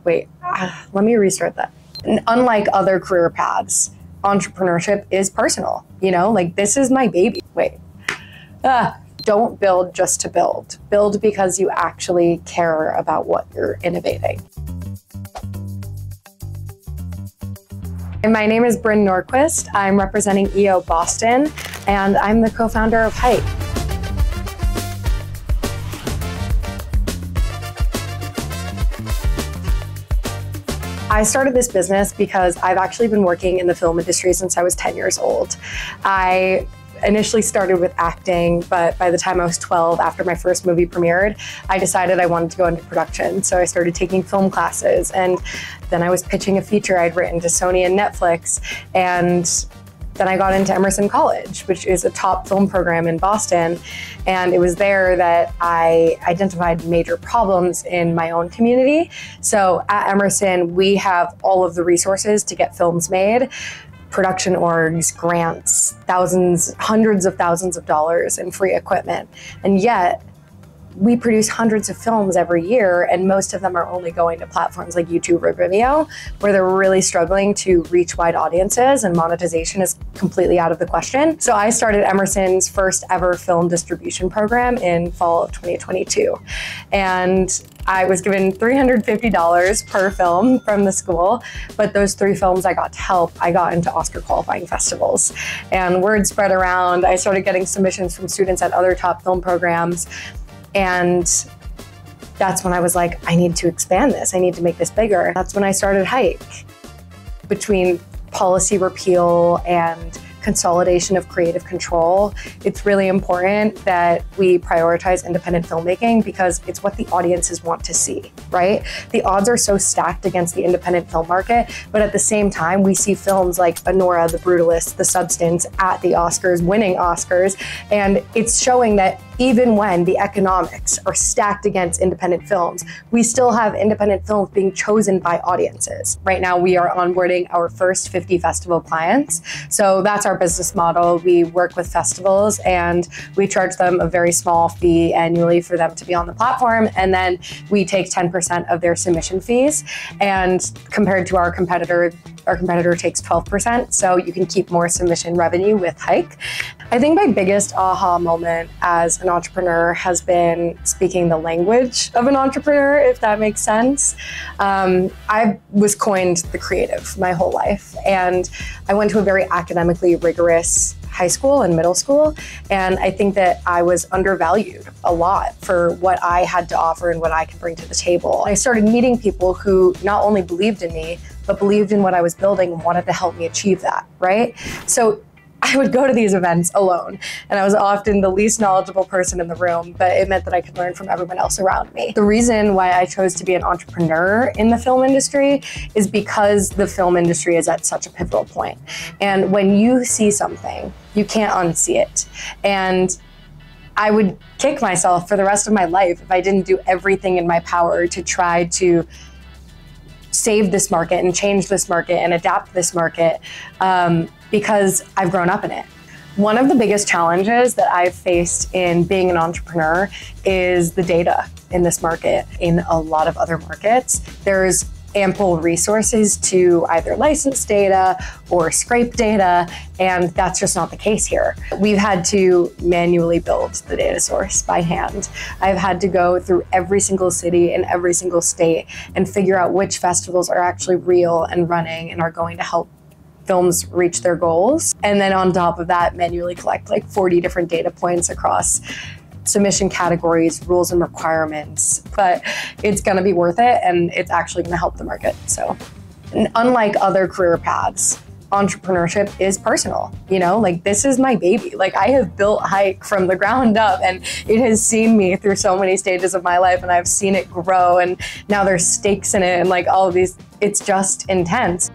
Wait, let me restart that. Unlike other career paths, entrepreneurship is personal, you know, like this is my baby. Wait, don't build just to build. Build because you actually care about what you're innovating. My name is Brynne Norquist. I'm representing EO Boston, and I'm the co-founder of Hiike. I started this business because I've actually been working in the film industry since I was 10 years old. I initially started with acting, but by the time I was 12, after my first movie premiered, I decided I wanted to go into production. So I started taking film classes, and then I was pitching a feature I'd written to Sony and Netflix, and then I got into Emerson College, which is a top film program in Boston. And it was there that I identified major problems in my own community. So at Emerson, we have all of the resources to get films made, production orgs, grants, thousands, hundreds of thousands of dollars in free equipment. And yet, we produce hundreds of films every year, and most of them are only going to platforms like YouTube or Vimeo, where they're really struggling to reach wide audiences, and monetization is completely out of the question. So I started Emerson's first ever film distribution program in fall of 2022. And I was given $350 per film from the school, but those 3 films I got to help, I got into Oscar qualifying festivals. And word spread around, I started getting submissions from students at other top film programs. And that's when I was like, I need to expand this. I need to make this bigger. That's when I started Hiike. Between policy repeal and consolidation of creative control, it's really important that we prioritize independent filmmaking because it's what the audiences want to see, right? The odds are so stacked against the independent film market, but at the same time, we see films like Anora, The Brutalist, The Substance at the Oscars, winning Oscars, and it's showing that even when the economics are stacked against independent films, we still have independent films being chosen by audiences. Right now, we are onboarding our first 50 festival clients. So that's our business model. We work with festivals and we charge them a very small fee annually for them to be on the platform. And then we take 10% of their submission fees. And compared to our competitor takes 12%. So you can keep more submission revenue with Hiike. I think my biggest aha moment as an entrepreneur has been speaking the language of an entrepreneur, if that makes sense. I was coined the creative my whole life, and I went to a very academically rigorous high school and middle school, and I think that I was undervalued a lot for what I had to offer and what I could bring to the table. I started meeting people who not only believed in me, but believed in what I was building and wanted to help me achieve that, right? So I would go to these events alone, and I was often the least knowledgeable person in the room, but it meant that I could learn from everyone else around me. The reason why I chose to be an entrepreneur in the film industry is because the film industry is at such a pivotal point. And when you see something, you can't unsee it. And I would kick myself for the rest of my life if I didn't do everything in my power to try to save this market and change this market and adapt this market because I've grown up in it. One of the biggest challenges that I've faced in being an entrepreneur is the data in this market. In a lot of other markets, there's ample resources to either license data or scrape data, and that's just not the case here. We've had to manually build the data source by hand. I've had to go through every single city in every single state and figure out which festivals are actually real and running and are going to help films reach their goals. And then on top of that, manually collect like 40 different data points across submission categories, rules and requirements, but it's gonna be worth it, and it's actually gonna help the market. So, unlike other career paths, entrepreneurship is personal, you know, like this is my baby. Like I have built Hiike from the ground up, and it has seen me through so many stages of my life, and I've seen it grow, and now there's stakes in it and like all of these, it's just intense.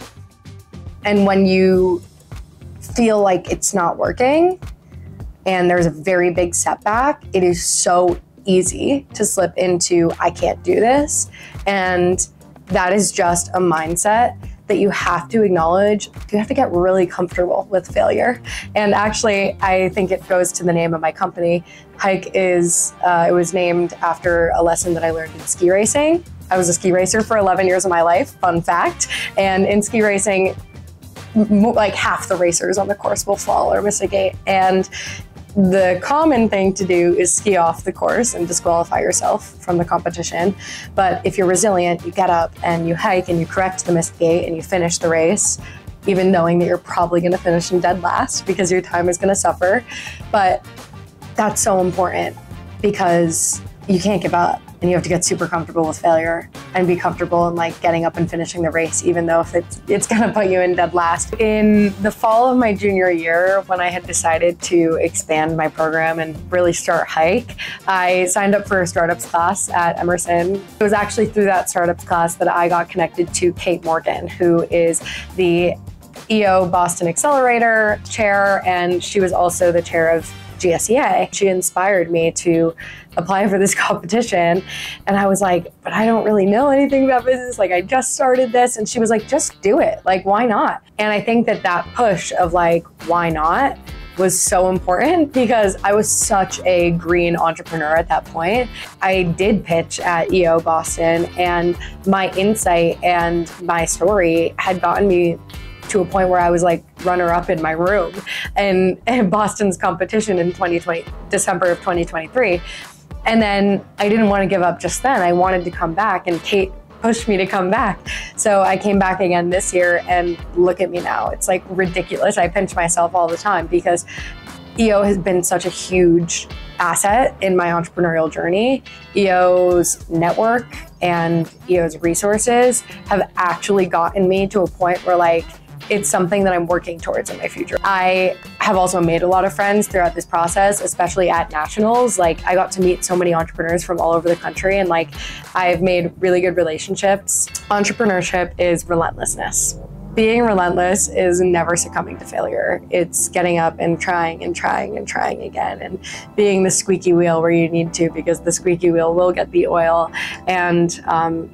And when you feel like it's not working, and there's a very big setback, it is so easy to slip into, I can't do this. And that is just a mindset that you have to acknowledge. You have to get really comfortable with failure. And actually, I think it goes to the name of my company. Hiike is, it was named after a lesson that I learned in ski racing. I was a ski racer for 11 years of my life, fun fact. And in ski racing, like half the racers on the course will fall or miss a gate. And the common thing to do is ski off the course and disqualify yourself from the competition. But if you're resilient, you get up and you hike and you correct the missed gate and you finish the race, even knowing that you're probably going to finish in dead last because your time is going to suffer. But that's so important because you can't give up and you have to get super comfortable with failure and be comfortable in like getting up and finishing the race, even though if it's going to put you in dead last. In the fall of my junior year, when I had decided to expand my program and really start Hike, I signed up for a startups class at Emerson. It was actually through that startups class that I got connected to Kate Morgan, who is the EO Boston Accelerator chair, and she was also the chair of GSEA. She inspired me to apply for this competition. And I was like, but I don't really know anything about business. Like, I just started this. And she was like, just do it. Like, why not? And I think that that push of like, why not, was so important because I was such a green entrepreneur at that point. I did pitch at EO Boston, and my insight and my story had gotten me to a point where I was like runner-up in my room and Boston's competition in December of 2023. And then I didn't want to give up just then. I wanted to come back, and Kate pushed me to come back. So I came back again this year, and look at me now. It's like ridiculous. I pinch myself all the time because EO has been such a huge asset in my entrepreneurial journey. EO's network and EO's resources have actually gotten me to a point where like, it's something that I'm working towards in my future. I have also made a lot of friends throughout this process, especially at nationals. Like, I got to meet so many entrepreneurs from all over the country, and like, I've made really good relationships. Entrepreneurship is relentlessness. Being relentless is never succumbing to failure. It's getting up and trying and trying and trying again, and being the squeaky wheel where you need to, because the squeaky wheel will get the oil, and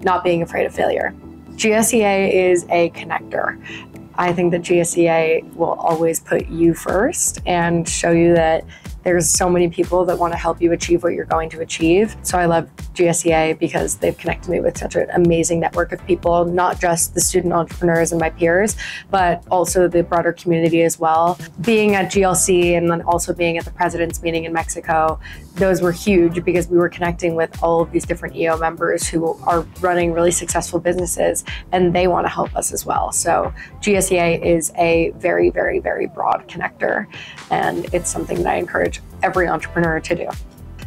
not being afraid of failure. GSEA is a connector. I think that GSEA will always put you first and show you that there's so many people that want to help you achieve what you're going to achieve. So I love GSEA because they've connected me with such an amazing network of people, not just the student entrepreneurs and my peers, but also the broader community as well. Being at GLC and then also being at the president's meeting in Mexico, those were huge because we were connecting with all of these different EO members who are running really successful businesses, and they want to help us as well. So GSEA is a very, very, very broad connector, and it's something that I encourage every entrepreneur to do.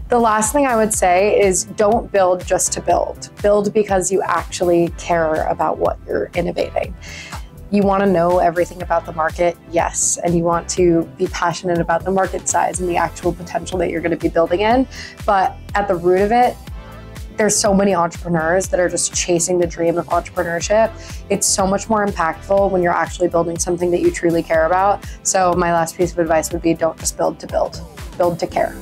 The last thing I would say is don't build just to build. Build because you actually care about what you're innovating. You want to know everything about the market, yes, and you want to be passionate about the market size and the actual potential that you're going to be building in. But at the root of it, there's so many entrepreneurs that are just chasing the dream of entrepreneurship. It's so much more impactful when you're actually building something that you truly care about. So my last piece of advice would be don't just build to build, build to care.